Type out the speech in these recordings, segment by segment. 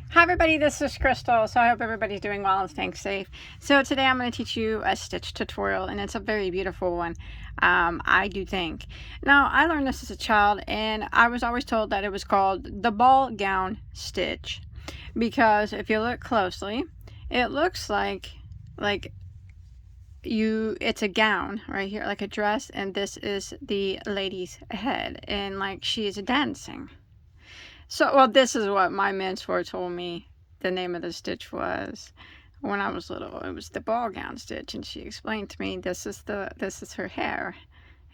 Hi everybody, this is Crystal. So I hope everybody's doing well and staying safe. So today I'm going to teach you a stitch tutorial, and it's a very beautiful one, I do think. Now, I learned this as a child, and I was always told that it was called the ball gown stitch, because if you look closely, it looks like it's a gown right here, like a dress, and this is the lady's head, and like she is dancing. So, well, this is what my mentor told me the name of the stitch was when I was little. It was the ball gown stitch, and she explained to me this is her hair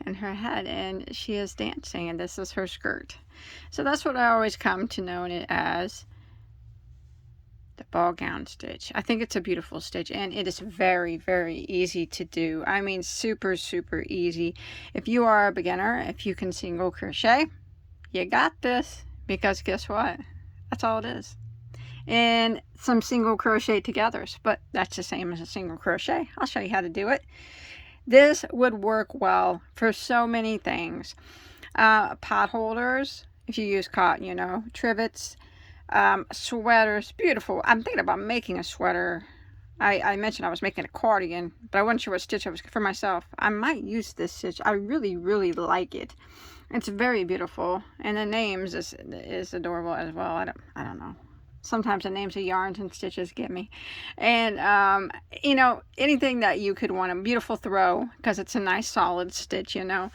and her head, and she is dancing, and this is her skirt. So that's what I always come to know it as, the ball gown stitch. I think it's a beautiful stitch, and it is very, very easy to do. I mean, super, super easy. If you are a beginner, if you can single crochet, you got this. Because guess what? That's all it is. And some single crochet togethers, but that's the same as a single crochet. I'll show you how to do it. This would work well for so many things. Pot holders, if you use cotton, you know, trivets, sweaters, beautiful. I'm thinking about making a sweater. I mentioned I was making a cardigan, but I wasn't sure what stitch I was for myself. I might use this stitch. I really, really like it. It's very beautiful, and the names is adorable as well. I don't know. Sometimes the names of yarns and stitches get me. And you know, anything that you could want. A beautiful throw, because it's a nice solid stitch, you know.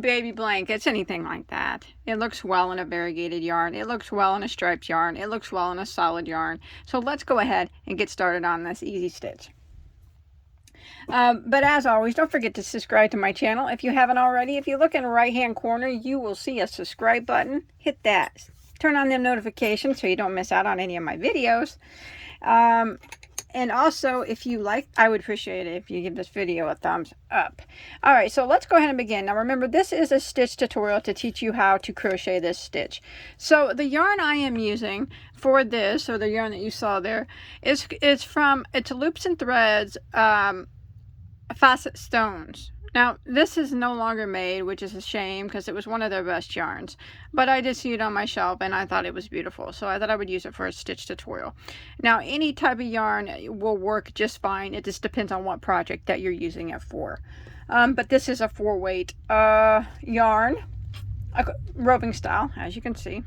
Baby blankets, anything like that. It looks well in a variegated yarn. It looks well in a striped yarn. It looks well in a solid yarn. So let's go ahead and get started on this easy stitch. But as always, don't forget to subscribe to my channel if you haven't already. If you look in the right hand corner, you will see a subscribe button. Hit that. Turn on them notifications so you don't miss out on any of my videos. And also, if you like, I would appreciate it if you give this video a thumbs up. Alright, so let's go ahead and begin. Now remember, this is a stitch tutorial to teach you how to crochet this stitch. So the yarn I am using for this, or the yarn that you saw there, it's Loops and Threads Facet Stones. Now this is no longer made, which is a shame because it was one of their best yarns, but I did see it on my shelf and I thought it was beautiful, so I thought I would use it for a stitch tutorial. Now any type of yarn will work just fine. It just depends on what project that you're using it for. But this is a 4-weight yarn, roving style, as you can see.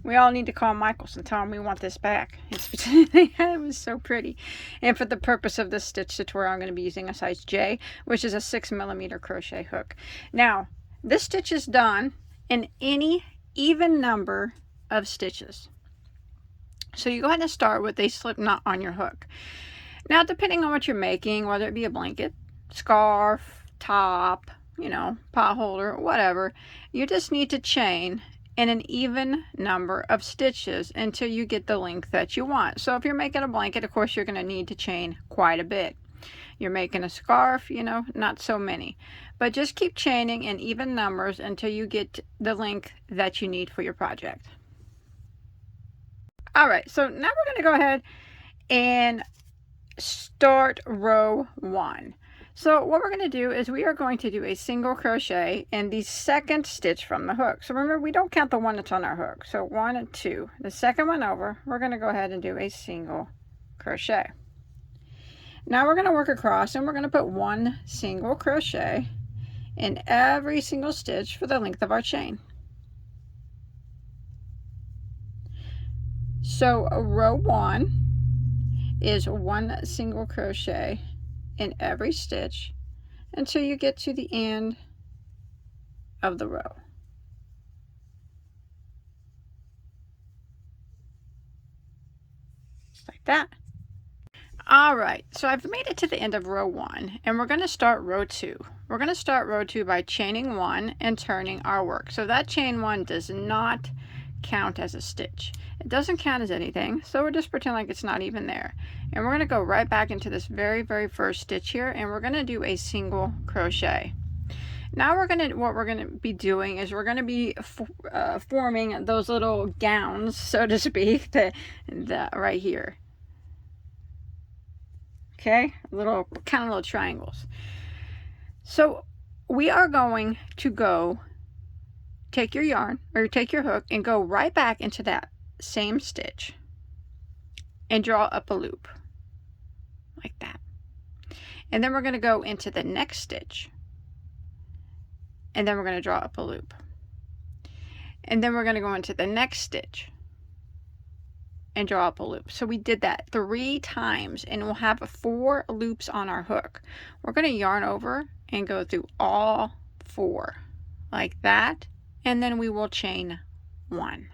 We all need to call Michaels and tell him we want this back. It was so pretty. And for the purpose of this stitch tutorial, I'm going to be using a size J, which is a 6mm crochet hook. Now, this stitch is done in any even number of stitches. So you go ahead and start with a slip knot on your hook. Now, depending on what you're making, whether it be a blanket, scarf, top, you know, pot holder, whatever, you just need to chain in an even number of stitches until you get the length that you want. So if you're making a blanket, of course you're going to need to chain quite a bit. You're making a scarf, you know, not so many, but just keep chaining in even numbers until you get the length that you need for your project. All right, so now we're going to go ahead and start row 1. So what we're going to do is we are going to do a single crochet in the second stitch from the hook. So remember, we don't count the one that's on our hook. So 1 and 2. The second one over, we're going to go ahead and do a single crochet. Now we're going to work across, and we're going to put 1 single crochet in every single stitch for the length of our chain. So row 1 is 1 single crochet in every stitch until you get to the end of the row. Just like that. All right, so I've made it to the end of row 1, and we're going to start row 2. We're going to start row 2 by chaining 1 and turning our work. So that chain 1 does not count as a stitch. It doesn't count as anything, so we're just pretend like it's not even there. And we're going to go right back into this very first stitch here, and we're going to do a single crochet. Now what we're going to be doing is we're going to be forming those little gowns, so to speak, right here. Okay, little kind of little triangles. So we are going to go take your yarn or take your hook and go right back into that same stitch and draw up a loop like that. And then we're going to go into the next stitch, and then we're going to draw up a loop. And then we're going to go into the next stitch and draw up a loop. So we did that 3 times, and we'll have 4 loops on our hook. We're going to yarn over and go through all 4 like that, and then we will chain 1.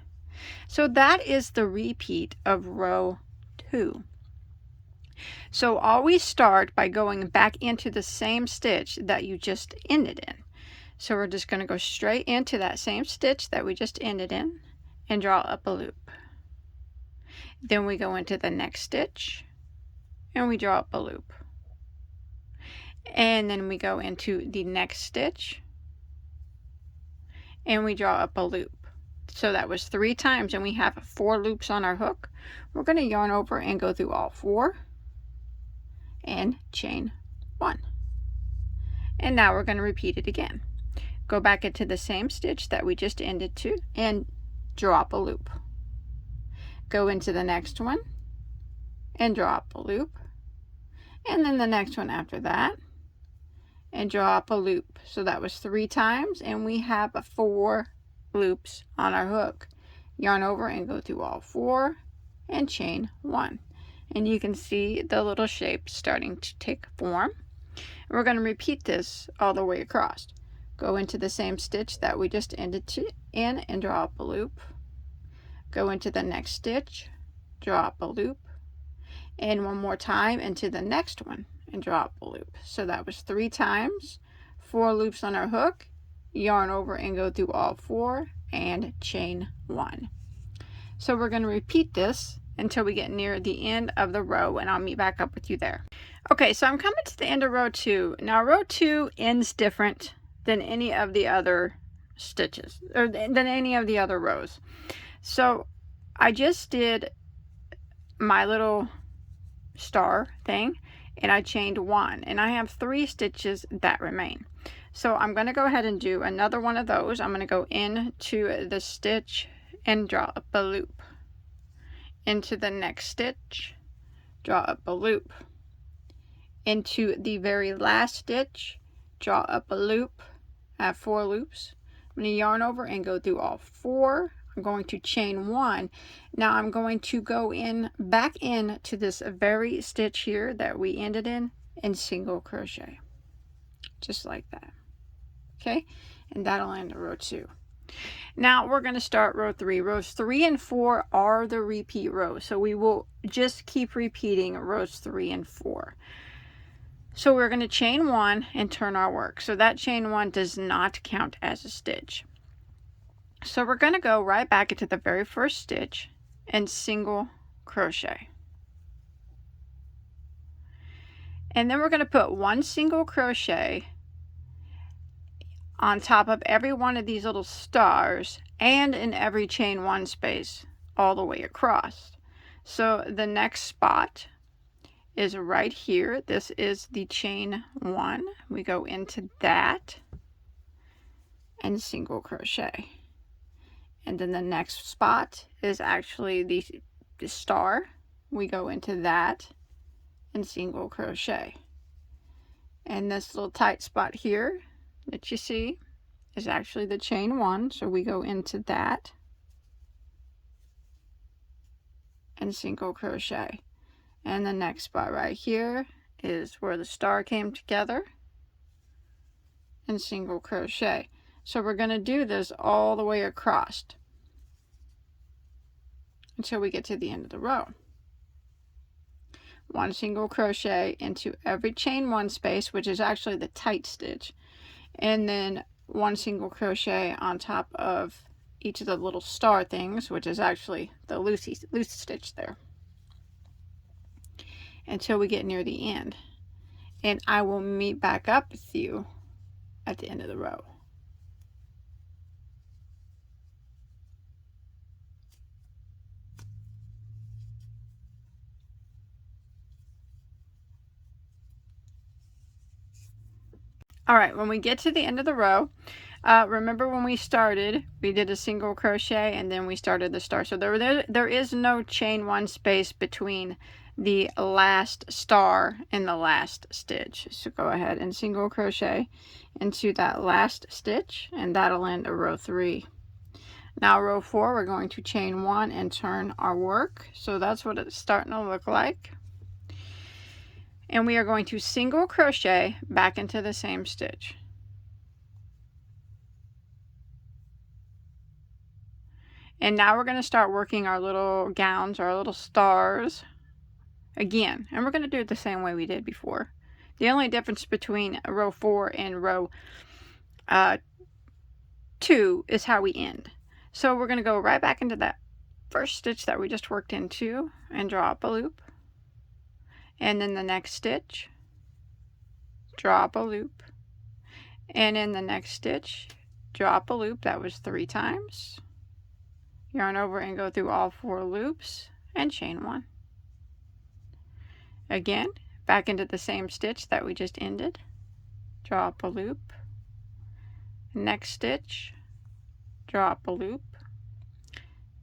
So that is the repeat of row 2. So always start by going back into the same stitch that you just ended in. So we're just going to go straight into that same stitch that we just ended in and draw up a loop. Then we go into the next stitch and we draw up a loop. And then we go into the next stitch and we draw up a loop. So that was 3 times, and we have 4 loops on our hook. We're going to yarn over and go through all 4 and chain 1. And now we're going to repeat it again. Go back into the same stitch that we just ended to and drop a loop. Go into the next one and drop a loop, and then the next one after that and drop a loop. So that was 3 times, and we have 4 loops on our hook. Yarn over and go through all 4 and chain 1. And you can see the little shape starting to take form. We're going to repeat this all the way across. Go into the same stitch that we just ended in and draw up a loop. Go into the next stitch, draw up a loop, and one more time into the next one and draw up a loop. So that was 3 times, 4 loops on our hook, yarn over and go through all 4 and chain 1. So we're going to repeat this until we get near the end of the row, and I'll meet back up with you there. Okay, so I'm coming to the end of row 2. Now row 2 ends different than any of the other stitches, or than any of the other rows. So I just did my little star thing, and I chained 1, and I have 3 stitches that remain. So I'm going to go ahead and do another one of those. I'm going to go into the stitch and draw up a loop. Into the next stitch, draw up a loop. Into the very last stitch, draw up a loop. I have 4 loops. I'm going to yarn over and go through all 4. I'm going to chain 1. Now I'm going to go in back into this very stitch here that we ended in and single crochet, just like that. Okay, and that'll end row 2. Now we're going to start row 3. Rows 3 and 4 are the repeat rows, so we will just keep repeating rows 3 and 4. So we're going to chain 1 and turn our work. So that chain 1 does not count as a stitch. So we're going to go right back into the very first stitch and single crochet. And then we're going to put 1 single crochet on top of every one of these little stars and in every chain 1 space all the way across. So the next spot is right here. This is the chain 1. We go into that and single crochet. And then the next spot is actually the star. We go into that and single crochet. And this little tight spot here that you see is actually the chain 1. So we go into that and single crochet. And the next spot right here is where the star came together and single crochet. So we're going to do this all the way across until we get to the end of the row. 1 single crochet into every chain 1 space, which is actually the tight stitch, and then 1 single crochet on top of each of the little star things, which is actually the loose stitch there, until we get near the end. And I will meet back up with you at the end of the row. All right, when we get to the end of the row, Remember when we started, we did a single crochet and then we started the star. So there is no chain one space between the last star and the last stitch. So go ahead and single crochet into that last stitch, and that'll end a row 3. Now row 4, we're going to chain 1 and turn our work. So that's what it's starting to look like. And we are going to single crochet back into the same stitch. And now we're going to start working our little gowns, our little stars again. And we're going to do it the same way we did before. The only difference between row 4 and row 2 is how we end. So we're going to go right back into that first stitch that we just worked into and draw up a loop. And then the next stitch, draw up a loop. And in the next stitch, draw up a loop. That was 3 times. Yarn over and go through all 4 loops and chain 1. Again, back into the same stitch that we just ended. Draw up a loop. Next stitch, draw up a loop.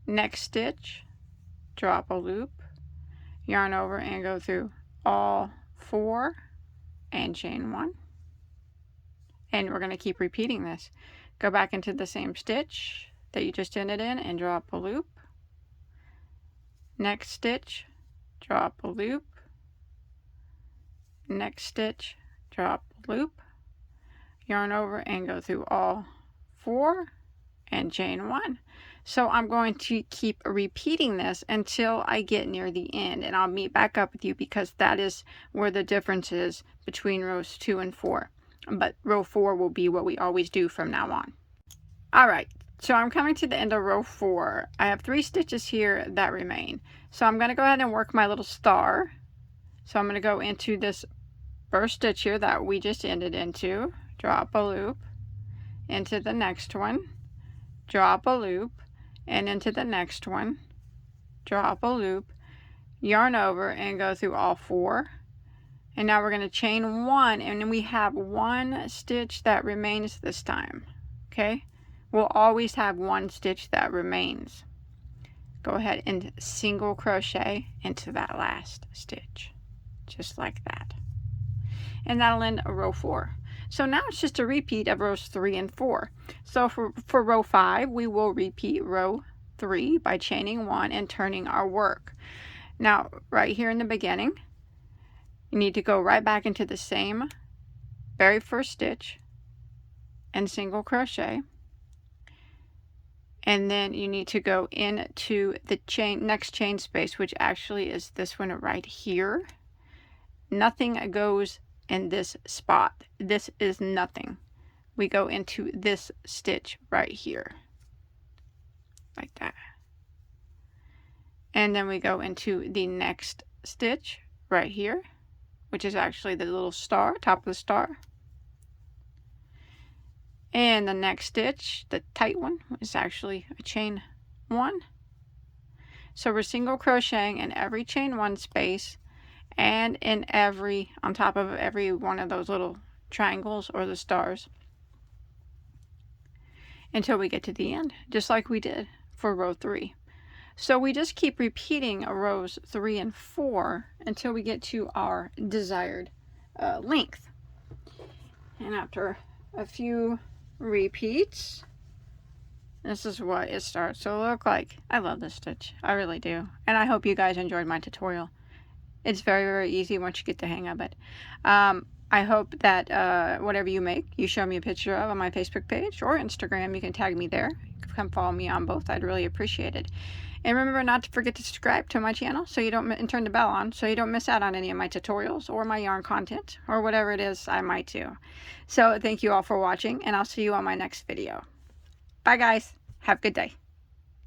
Next stitch, draw up a loop. Yarn over and go through all 4 and chain 1. And we're going to keep repeating this. Go back into the same stitch that you just ended in and draw up a loop. Next stitch, draw up a loop. Next stitch, draw up a loop. Yarn over and go through all 4 and chain 1. So I'm going to keep repeating this until I get near the end, and I'll meet back up with you because that is where the difference is between rows 2 and 4. But row 4 will be what we always do from now on. Alright, so I'm coming to the end of row 4. I have 3 stitches here that remain. So I'm going to go ahead and work my little star. So I'm going to go into this first stitch here that we just ended into, draw up a loop, into the next one, draw up a loop, and into the next one, draw up a loop, yarn over and go through all 4. And now we're going to chain 1, and then we have 1 stitch that remains this time. Okay, we'll always have 1 stitch that remains. Go ahead and single crochet into that last stitch, just like that. And that'll end row 4. So now it's just a repeat of rows 3 and 4. So for row 5, we will repeat row 3 by chaining 1 and turning our work. Now, right here in the beginning, you need to go right back into the same very first stitch and single crochet. And then you need to go into the next chain space, which actually is this one right here. Nothing goes in this spot. This is nothing. We go into this stitch right here, like that. And then we go into the next stitch right here, which is actually the little star, top of the star. And the next stitch, the tight one, is actually a chain 1. So we're single crocheting in every chain 1 space and in on top of every one of those little triangles or the stars until we get to the end, just like we did for row 3. So we just keep repeating rows 3 and 4 until we get to our desired length. And after a few repeats, this is what it starts to look like. I love this stitch, I really do, and I hope you guys enjoyed my tutorial. It's very, very easy once you get the hang of it. I hope that whatever you make, you show me a picture of on my Facebook page or Instagram. You can tag me there. Come follow me on both. I'd really appreciate it. And remember not to forget to subscribe to my channel so you don't, and turn the bell on so you don't miss out on any of my tutorials or my yarn content or whatever it is I might do. So thank you all for watching, and I'll see you on my next video. Bye guys. Have a good day.